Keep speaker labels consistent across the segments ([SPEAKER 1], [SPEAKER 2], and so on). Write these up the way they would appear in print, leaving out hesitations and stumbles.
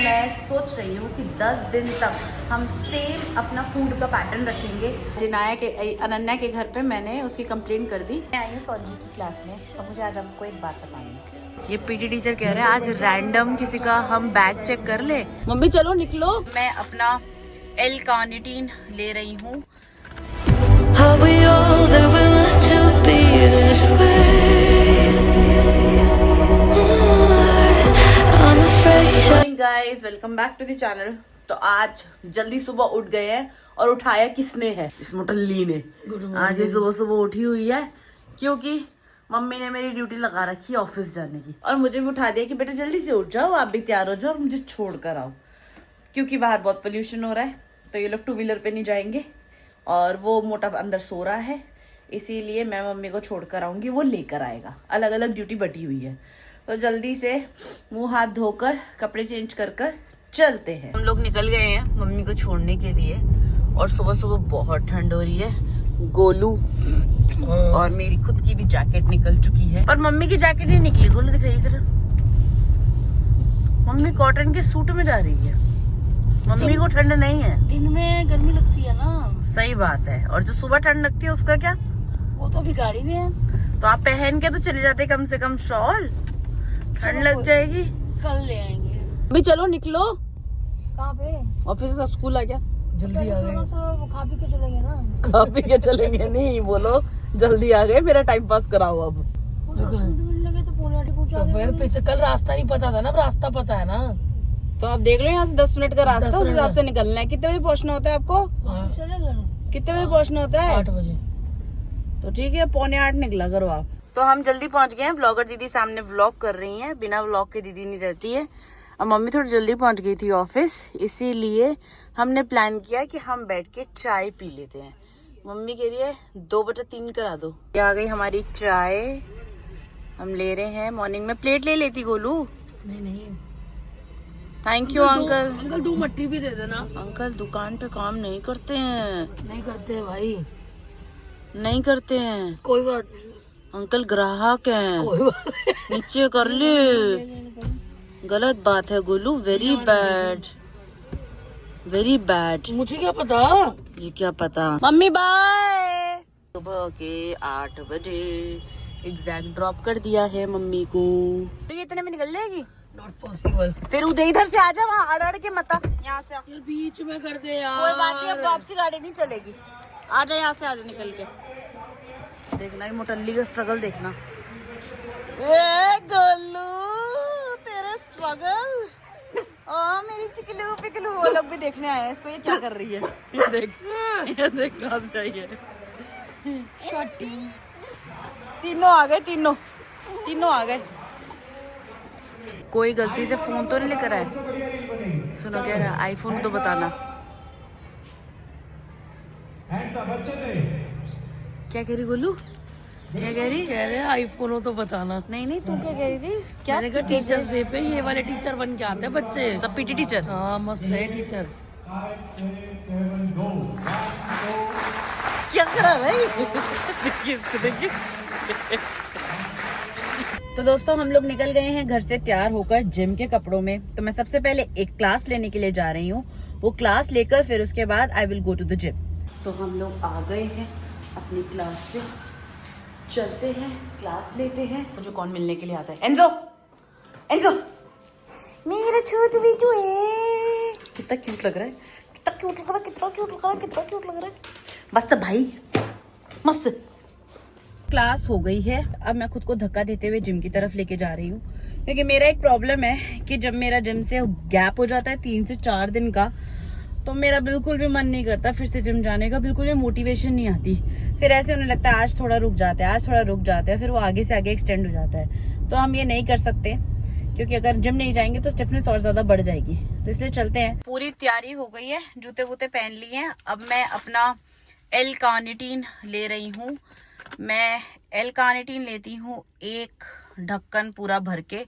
[SPEAKER 1] मैं सोच रही हूँ कि 10 दिन तक हम सेम अपना फूड का पैटर्न रखेंगे। जिनाया के अनन्या के घर पे मैंने उसकी कंप्लेंट कर दी।
[SPEAKER 2] मैं आई हूँ सॉजी की क्लास में और मुझे आज आपको एक बात बतानी है।
[SPEAKER 1] ये पीटी टीचर कह रहे हैं आज रैंडम किसी का हम बैग चेक कर ले। मम्मी चलो निकलो। मैं अपना एल कार्निटीन ले रही हूँ। Guys welcome back to the channel. तो आज जल्दी सुबह उठ गए हैं और उठाया किसने है? इस मोटल्ली ने। आज ये सुबह सुबह उठी हुई है क्योंकि मम्मी ने मेरी ड्यूटी लगा रखी है ऑफिस जाने की, और मुझे भी उठा दिया कि बेटा जल्दी से उठ जाओ, आप भी तैयार हो जाओ और मुझे छोड़ कर आओ, क्योंकि बाहर बहुत पोल्यूशन हो रहा है। तो ये लोग 2 व्हीलर पे नहीं जाएंगे और वो मोटा अंदर सो रहा है, इसीलिए मैं मम्मी को छोड़ कर आऊंगी, वो लेकर आएगा। अलग अलग ड्यूटी बटी हुई है, तो जल्दी से मुंह हाथ धोकर कपड़े चेंज कर कर चलते हैं। हम लोग निकल गए हैं मम्मी को छोड़ने के लिए, और सुबह सुबह बहुत ठंड हो रही है। गोलू और मेरी खुद की भी जैकेट निकल चुकी है, पर मम्मी की जैकेट नहीं निकली। गोलू दिखाइए जरा, मम्मी कॉटन के सूट में जा रही है। मम्मी को ठंड नहीं है,
[SPEAKER 2] दिन में गर्मी लगती है ना।
[SPEAKER 1] सही बात है, और जो सुबह ठंड लगती है उसका क्या?
[SPEAKER 2] वो तो अभी गाड़ी में है।
[SPEAKER 1] तो आप पहन के तो चले जाते कम से कम शॉल, ठंड लग जाएगी।
[SPEAKER 2] कल ले आएंगे।
[SPEAKER 1] अभी चलो निकलो।
[SPEAKER 2] कहाँ पे?
[SPEAKER 1] ऑफिस से स्कूल आ गया,
[SPEAKER 2] जल्दी आ गए। खा पी के चलेंगे ना।
[SPEAKER 1] खा पी के चलेंगे नहीं बोलो, जल्दी आ गए, मेरा टाइम पास कराओ। अब
[SPEAKER 2] 10 मिनट मिलने लगे तो पौने 8 पहुंचा। तो फिर पीछे कल रास्ता नहीं पता था ना, अब रास्ता पता है ना।
[SPEAKER 1] तो आप देख लो, यहाँ से 10 मिनट का रास्ता, उस हिसाब से निकलना है। कितने बजे पहुँचना होता है आपको? कितने बजे पहुँचना होता है?
[SPEAKER 2] 8 बजे।
[SPEAKER 1] तो ठीक है, पौने 8 निकला करो आप। तो हम जल्दी पहुंच गए हैं। व्लॉगर दीदी सामने व्लॉग कर रही हैं, बिना व्लॉग के दीदी नहीं रहती है। अब मम्मी थोड़ी जल्दी पहुंच गई थी ऑफिस, इसीलिए हमने प्लान किया कि हम बैठ के चाय पी लेते हैं। मम्मी कह रही है 2/3 करा दो। ये आ गई हमारी चाय, हम ले रहे हैं। मॉर्निंग में प्लेट ले लेती गोलू।
[SPEAKER 2] नहीं
[SPEAKER 1] थैंक यू अंकल।
[SPEAKER 2] अंकल 2 मट्टी भी दे देना।
[SPEAKER 1] अंकल दुकान पे काम नहीं करते हैं।
[SPEAKER 2] नहीं करते भाई,
[SPEAKER 1] नहीं करते हैं।
[SPEAKER 2] कोई बात नहीं।
[SPEAKER 1] अंकल ग्राहक हैं,
[SPEAKER 2] कोई बात नहीं।
[SPEAKER 1] नीचे कर ले। गलत बात है Golu, very bad, very bad.
[SPEAKER 2] मुझे क्या पता।
[SPEAKER 1] ये क्या पता। Mummy bye. सुबह के 8 बजे एग्जैक्ट ड्रॉप कर दिया है मम्मी को। तो ये इतने में निकल जाएगी?
[SPEAKER 2] Not possible.
[SPEAKER 1] फिर इधर से आ जा, वहाँ अड़ के मत आ, यहाँ से आ।
[SPEAKER 2] यार बीच में कर दे यार।
[SPEAKER 1] कोई बात नहीं, अब वापसी गाड़ी नहीं चलेगी। आ जा यहाँ से, आ जा निकल के। देखना ये मोटल्ली का स्ट्रगल देखना। ए गोलू तेरे स्ट्रगल। ओ मेरी चिकलू पिकलू, वो लोग भी देखने आए हैं इसको। ये क्या कर रही है? ये देख कहाँ से आई है। तीनों आ गए, तीनों आ गए। कोई गलती से फोन तो नहीं लेकर आए? सुनो कह रहा आईफोन तो बताना। क्या कह रही गोलू? क्या कह रही?
[SPEAKER 2] कह रहे आईफोन हो तो बताना।
[SPEAKER 1] नहीं तू क्या कह रही थी? क्या?
[SPEAKER 2] मैंने कहा टीचर्स डे पे ये वाले टीचर बन के आते हैं बच्चे।
[SPEAKER 1] सब पीटी टीचर।
[SPEAKER 2] हाँ मस्त है टीचर।
[SPEAKER 1] क्या करा भाई? देखिए। तो दोस्तों हम लोग निकल गए हैं घर से तैयार होकर जिम के कपड़ों में। तो मैं सबसे पहले एक क्लास लेने के लिए जा रही हूँ, वो क्लास लेकर फिर उसके बाद I will go to the gym. तो हम लोग आ गए हैं अपनी क्लास पे, चलते हैं क्लास लेते हैं। मुझे कौन मिलने के लिए आता है? एंजो, एंजो मेरा छोटू बिट्टू है। कितना क्यूट लग रहा है, कितना क्यूट लग रहा है, कितना क्यूट लग रहा है, कितना क्यूट लग रहा है। बस भाई मस्त। क्लास हो गई है, अब मैं खुद को धक्का देते हुए जिम की तरफ लेके जा रही हूँ, क्योंकि मेरा एक प्रॉब्लम है कि जब मेरा जिम से गैप हो जाता है 3 से 4 दिन का, तो मेरा बिल्कुल भी मन नहीं करता फिर से जिम जाने का, बिल्कुल भी मोटिवेशन नहीं आती। फिर ऐसे होने लगता है आज थोड़ा रुक जाते हैं, आज थोड़ा रुक जाते हैं, फिर वो आगे से आगे एक्सटेंड हो जाता है। तो हम ये नहीं कर सकते, क्योंकि अगर जिम नहीं जाएंगे तो स्टिफनेस और ज्यादा बढ़ जाएगी। तो इसलिए चलते हैं। पूरी तैयारी हो गई है, जूते वूते पहन लिए हैं। अब मैं अपना एल कार्निटीन ले रही हूँ। मैं एल कार्निटीन लेती हूँ 1 ढक्कन पूरा भर के,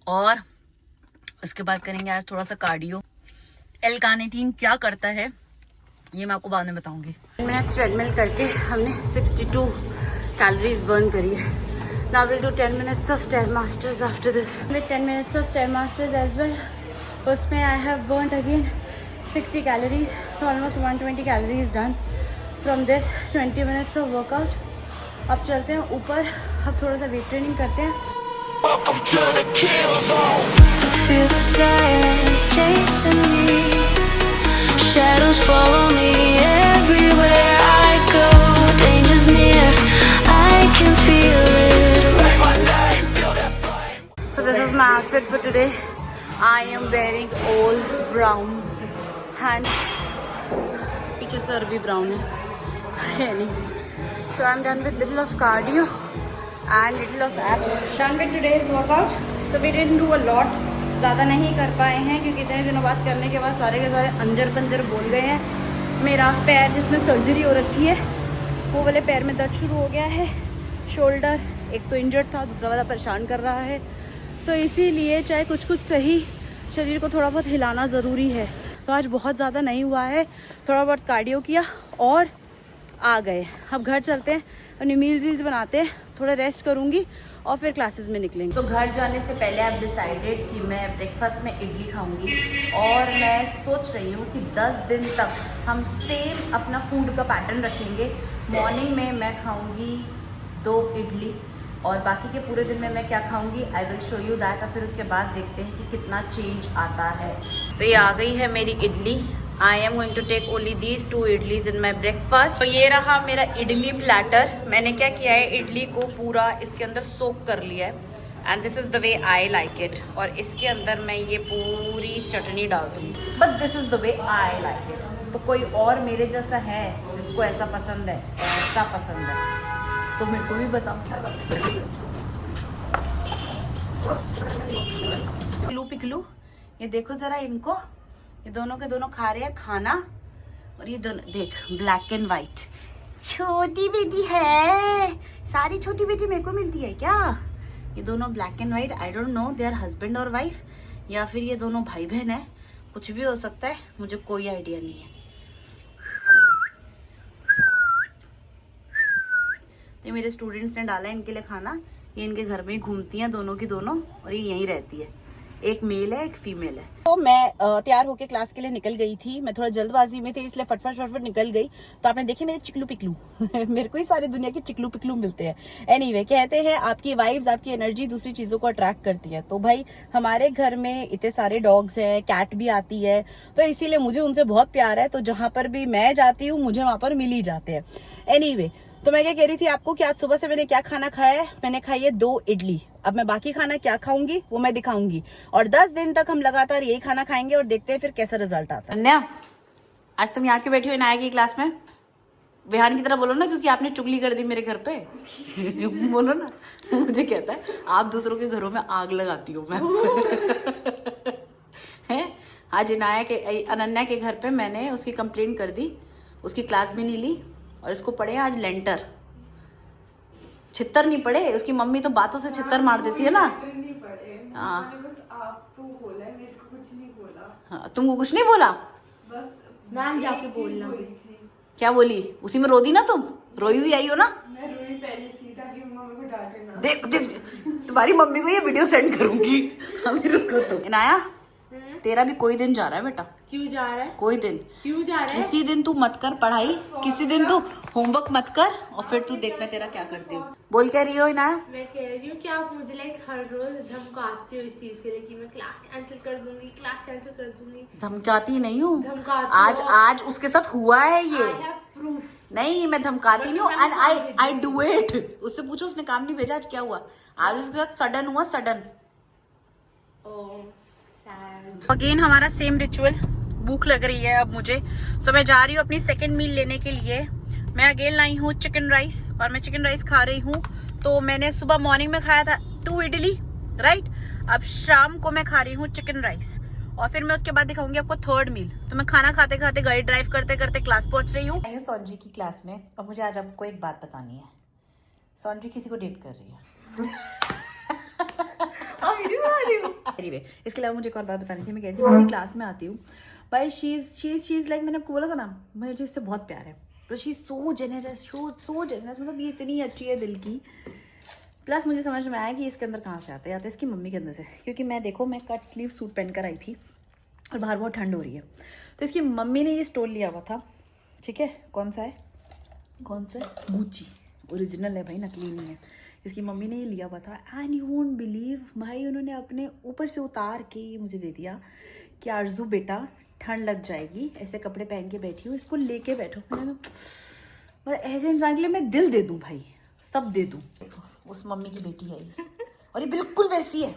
[SPEAKER 1] और उसके बाद करेंगे आज थोड़ा सा कार्डियो। एल कार्निटीन क्या करता है ये मैं आपको बाद में बताऊंगी। मिनट ट्रेडमिल करके हमने 62 कैलोरीज बर्न करी है। Now we'll do 10 minutes of Stairmasters after this. With 10 minutes of Stairmasters as well. उसमें I have burnt again 60 calories. So almost 120 calories done from this 20 minutes of workout. अब चलते हैं ऊपर, अब थोड़ा सा वेट ट्रेनिंग करते हैं.
[SPEAKER 3] Welcome to the kill zone. Feel the silence chasing me. Shadows follow me everywhere I go. Danger's near, I can feel it. Say my name, feel that flame.
[SPEAKER 1] So this is my outfit for today. I am wearing all brown and पीछे sir भी brown है. So I'm done with little of cardio and little of abs. Done with today's workout. So we didn't do a lot. ज़्यादा नहीं कर पाए हैं क्योंकि इतने दिनों बाद करने के बाद सारे के सारे अंजर पंजर बोल गए हैं. मेरा पैर जिसमें सर्जरी हो रखी है वो वाले पैर में दर्द शुरू हो गया है. शोल्डर एक तो इंजर्ड था, दूसरा वाला परेशान कर रहा है. सो इसीलिए चाहे कुछ कुछ सही, शरीर को थोड़ा बहुत हिलाना ज़रूरी है. तो आज बहुत ज़्यादा नहीं हुआ है, थोड़ा बहुत कार्डियो किया और आ गए. अब घर चलते हैं, अपनी मील्स बनाते हैं, थोड़ा रेस्ट करूँगी और फिर क्लासेस में निकलेंगे. तो घर जाने से पहले आप डिसाइडेड कि मैं ब्रेकफास्ट में इडली खाऊंगी और मैं सोच रही हूँ कि 10 दिन तक हम सेम अपना फूड का पैटर्न रखेंगे. मॉर्निंग में मैं खाऊंगी 2 इडली और बाकी के पूरे दिन में मैं क्या खाऊंगी I will show you that. और फिर उसके बाद देखते हैं कि कितना चेंज आता है. सो ये आ गई है मेरी idli. I am going to take only these 2 idlis in my breakfast. तो ये रहा मेरा इडली प्लेटर. मैंने क्या किया है, इडली को पूरा इसके अंदर सोक कर लिया है and this is the way I like it. और इसके अंदर मैं ये पूरी चटनी डाल दूँगी. But this is the way I like it. तो कोई और मेरे जैसा है जिसको ऐसा पसंद है, ऐसा पसंद है, तो मेरे को भी बताओ. पिकलू पिकलू ये देखो ज़रा इनको, ये दोनों के दोनों खा रहे हैं खाना. और ये दोनों देख ब्लैक एंड वाइट. छोटी बेटी है, सारी छोटी बेटी मेरे को मिलती है क्या? ये दोनों black and white. I don't know they are husband और वाइफ या फिर ये दोनों भाई बहन है. कुछ भी हो सकता है, मुझे कोई आइडिया नहीं है. ये मेरे स्टूडेंट्स ने डाला है इनके लिए खाना. ये इनके घर में ही घूमती हैं दोनों की दोनों और ये यहीं रहती है. एक मेल है एक फीमेल है. तो मैं तैयार होके क्लास के लिए निकल गई थी. मैं थोड़ा जल्दबाजी में थी इसलिए फटफट निकल गई. तो आपने देखे मेरे चिकलू पिकलू मेरे को ही सारी दुनिया के चिकलू पिकलू मिलते हैं. एनीवे कहते हैं आपकी वाइब्स, आपकी एनर्जी दूसरी चीजों को अट्रैक्ट करती है. तो भाई हमारे घर में इतने सारे डॉग्स हैं, कैट भी आती है, तो इसीलिए मुझे उनसे बहुत प्यार है. तो जहां पर भी मैं जाती हूँ मुझे वहां पर मिल ही जाते हैं. एनीवे तो मैं क्या कह रही थी आपको कि आज सुबह से मैंने क्या खाना खाया है. मैंने खाई है 2 इडली. अब मैं बाकी खाना क्या खाऊंगी वो मैं दिखाऊंगी और 10 दिन तक हम लगातार यही खाना खाएंगे और देखते हैं फिर कैसा रिजल्ट आता है. अन्या आज तुम यहाँ क्यों बैठी हो इनाया की क्लास में? विहान की तरह बोलो ना, क्योंकि आपने चुगली कर दी मेरे घर पे. बोलो ना. मुझे कहता है आप दूसरों के घरों में आग लगाती हो. मैं है आज इनाया के अनन्या के घर पे मैंने उसकी कंप्लेंट कर दी. उसकी क्लास भी नहीं ली और इसको पड़े आज लेंटर. छित्तर नहीं पड़े, उसकी मम्मी तो बातों से छित्तर मार देती है ना. हाँ तुमको कुछ नहीं बोला.
[SPEAKER 2] मैम जाके बोलना.
[SPEAKER 1] क्या बोली? उसी में रो दी ना तुम. रोई हुई आई हो ना.
[SPEAKER 4] मैं रोई पहले थी ताकि मम्मी को डांटे ना.
[SPEAKER 1] देख देख तुम्हारी मम्मी को ये वीडियो सेंड करूंगी. अभी रुको तुम. इनाया तेरा भी कोई दिन जा रहा है बेटा.
[SPEAKER 2] क्यों जा रहा है?
[SPEAKER 1] कोई दिन.
[SPEAKER 2] क्यों जा रहा है?
[SPEAKER 1] किसी दिन तू मत कर पढ़ाई, किसी दिन तू होमवर्क मत कर और फिर तू देख मैं तेरा क्या करती हूँ. बोल क्या रही हो इनाया?
[SPEAKER 2] मैं कह रही हूँ कि आप मुझे हर रोज धमकाते हो इस चीज के लिए कि मैं क्लास कैंसिल कर दूंगी, क्लास कैंसिल कर दूंगी.
[SPEAKER 1] धमकाती नहीं हूँ.
[SPEAKER 2] धमकाती
[SPEAKER 1] आज उसके साथ हुआ है ये.
[SPEAKER 2] I have proof.
[SPEAKER 1] नहीं मैं धमकाती नहीं हूँ एंड आई डू इट. उससे पूछो उसने काम नहीं भेजा. आज क्या हुआ? आज उसके साथ सडन हुआ. सडन अगेन हमारा सेम रिचुअल. भूख लग रही है अब मुझे. सो मैं जा रही हूँ अपनी सेकंड मील लेने के लिए. मैं अगेन लाई हूँ चिकन राइस और मैं चिकन राइस खा रही हूँ. तो मैंने सुबह मॉर्निंग में खाया था 2 इडली राइट. अब शाम को मैं खा रही हूँ चिकन राइस और फिर मैं उसके बाद दिखाऊंगी आपको 3rd मील. तो मैं खाना खाते खाते गाड़ी ड्राइव करते करते क्लास पहुंच रही हूँ. सोनजी की क्लास में. और मुझे आज आपको एक बात बतानी है. सोनजी किसी को डेट कर रही है. Anyway, इसके अलावा मुझे एक और बात बतानी थी. मैं कह रही थी मैं क्लास में आती हूँ भाई. शी इज लाइक, मैंने आपको बोला था ना मुझे इससे बहुत प्यार है. तो she is so generous, so generous. मतलब ये इतनी अच्छी है दिल की. प्लस मुझे समझ में आया कि इसके अंदर कहाँ से आते इसकी मम्मी के अंदर से, क्योंकि मैं देखो मैं कट स्लीव सूट पहन कर आई थी और बाहर बहुत ठंड हो रही है, तो इसकी मम्मी ने ये स्टोल लिया हुआ था, ठीक है। कौन सा है गुच्ची, ओरिजिनल है भाई, नकली नहीं है। इसकी मम्मी ने ये लिया हुआ था एंड यू वोंट बिलीव भाई, उन्होंने अपने ऊपर से उतार के ये मुझे दे दिया कि आरजू बेटा ठंड लग जाएगी, ऐसे कपड़े पहन के बैठी हूँ, इसको लेके बैठो। मतलब ऐसे इंसान के लिए मैं दिल दे दूँ भाई, सब दे दूँ। उस मम्मी की बेटी है ये और ये बिल्कुल वैसी है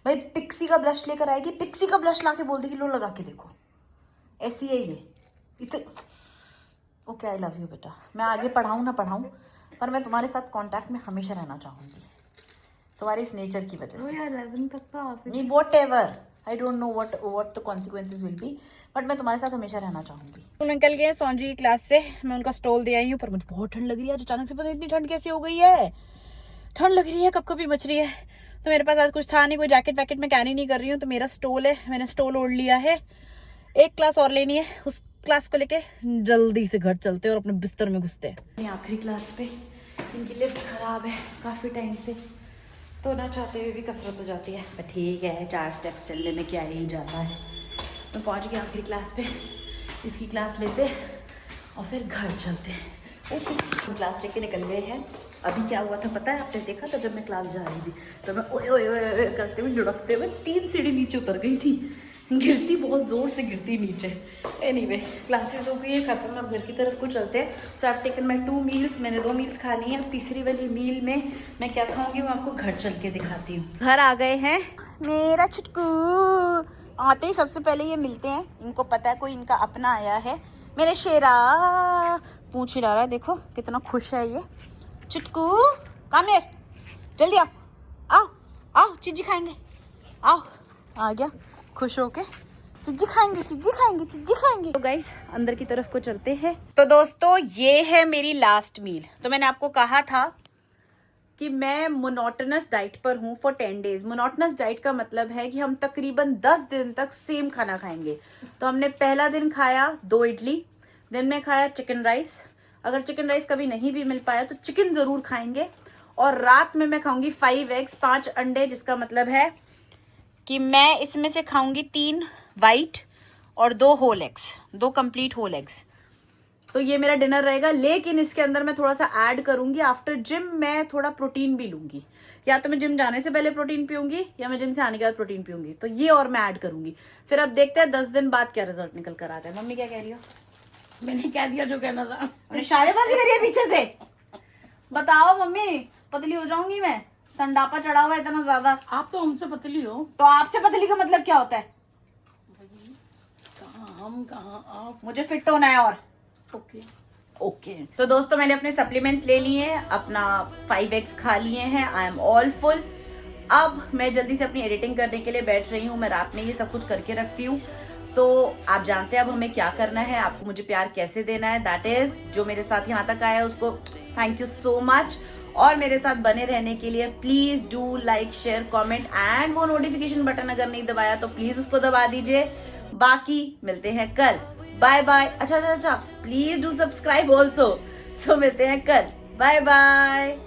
[SPEAKER 1] भाई। पिक्सी का ब्लश लेकर आएगी, पिक्सी का ब्लश ला के बोल देगी लो लगा के देखो, ऐसी है ये इतने। ओके आई लव यू बेटा, मैं आगे पढ़ाऊँ ना पढ़ाऊँ, पर मैं तुम्हारे साथ कांटेक्ट में हमेशा रहना चाहूँगी, तुम्हारे इस नेचर की वजह से।
[SPEAKER 2] 11 तक तो आप
[SPEAKER 1] नहीं whatever, I don't know what the consequences will be, but मैं तुम्हारे साथ हमेशा रहना चाहूँगी। तो निकल गए सौंजी की क्लास से, मैं उनका स्टॉल दे आई हूँ, पर मुझे बहुत ठंड लग रही है आज अचानक से, पता इतनी ठंड कैसे हो गई है, ठंड लग रही है कब कभी मच रही है। तो मेरे पास आज कुछ था नहीं, कोई जैकेट वैकेट मैं कैरी नहीं कर रही हूँ, तो मेरा स्टॉल है, मैंने स्टॉल ओढ़ लिया है। एक क्लास और लेनी है, उस क्लास को लेके जल्दी से घर चलते हैं और अपने बिस्तर में घुसते हैं। आखिरी क्लास पे इनकी लिफ्ट खराब है काफ़ी टाइम से, तो ना चाहते हुए भी कसरत हो जाती है, पर ठीक है 4 स्टेप्स चलने में क्या ही जाता है। मैं पहुंच गई आखिरी क्लास पे, इसकी क्लास लेते और फिर घर चलते हैं। ओके हम क्लास लेके निकल गए हैं। अभी क्या हुआ था पता है, आपने देखा था जब मैं क्लास जा रही थी तो मैं ओए ओए ओए करते हुए लुढ़कते हुए 3 सीढ़ी नीचे उतर गई थी, गिरती बहुत ज़ोर से गिरती नीचे। एनीवे क्लासेस हो गई है ख़त्म, अब घर की तरफ को चलते हैं। So I have taken my 2 meals, मैंने 2 मील्स खा ली हैं। तीसरी वाली मील में मैं क्या खाऊंगी वो आपको घर चल के दिखाती हूँ। घर आ गए हैं मेरा छुटकू, आते ही सबसे पहले ये मिलते हैं, इनको पता है कोई इनका अपना आया है। मेरे शेरा पूंछ हिला रहा है, देखो कितना खुश है ये। छुटकू काम है, जल्दी आओ आओ आओ, चिज्जी खाएंगे, आओ आ गया खुश होके, चिज्जी खाएंगे। तो गाइस अंदर की तरफ को चलते हैं। तो दोस्तों ये है मेरी लास्ट मील। तो मैंने आपको कहा था कि मैं मोनोटोनस डाइट पर हूँ फॉर 10 डेज। मोनोटोनस डाइट का मतलब है कि हम तकरीबन 10 दिन तक सेम खाना खाएंगे। तो हमने पहला दिन खाया 2 इडली, दिन में खाया चिकन राइस, अगर चिकन राइस कभी नहीं भी मिल पाया तो चिकन जरूर खाएंगे, और रात में मैं खाऊंगी 5 एग्स 5 अंडे, जिसका मतलब है कि मैं इसमें से खाऊंगी 3 वाइट और 2 whole eggs, 2 complete whole eggs. तो ये मेरा डिनर रहेगा, लेकिन इसके अंदर मैं थोड़ा सा ऐड करूंगी। आफ्टर जिम मैं थोड़ा प्रोटीन भी लूंगी, या तो मैं जिम जाने से पहले प्रोटीन पीऊंगी या मैं जिम से आने के बाद प्रोटीन पीऊंगी, तो ये और मैं ऐड करूंगी। फिर अब देखते हैं 10 दिन बाद क्या रिजल्ट निकल कर आता है। मम्मी क्या कह रही हो? मैंने कह दिया जो कहना था, शायबाजी करिए पीछे से। बताओ मम्मी, पतली हो जाऊंगी मैं? संडापा चढ़ा हुआ है इतना ज्यादा।
[SPEAKER 5] आप तो हमसे पतली हो।
[SPEAKER 1] तो आपसे पतली का मतलब क्या होता है?
[SPEAKER 5] कहाँ हम कहाँ आप।
[SPEAKER 1] मुझे फिट होना है। और
[SPEAKER 5] ओके
[SPEAKER 1] तो दोस्तों मैंने अपने सप्लीमेंट्स ले लिए हैं, अपना 5 एग्स खा लिए हैं, आई एम ऑल फुल। अब मैं जल्दी से अपनी एडिटिंग करने के लिए बैठ रही हूँ। मैं रात में ये सब कुछ करके रखती हूँ, तो आप जानते हैं अब हमें क्या करना है, आपको मुझे प्यार कैसे देना है। दैट इज जो मेरे साथ यहाँ तक आया है उसको थैंक यू सो मच, और मेरे साथ बने रहने के लिए please do like share comment and वो नोटिफिकेशन बटन अगर नहीं दबाया तो प्लीज उसको दबा दीजिए। बाकी मिलते हैं कल, बाय बाय। अच्छा प्लीज डू सब्सक्राइब ऑल्सो। सो मिलते हैं कल, बाय बाय।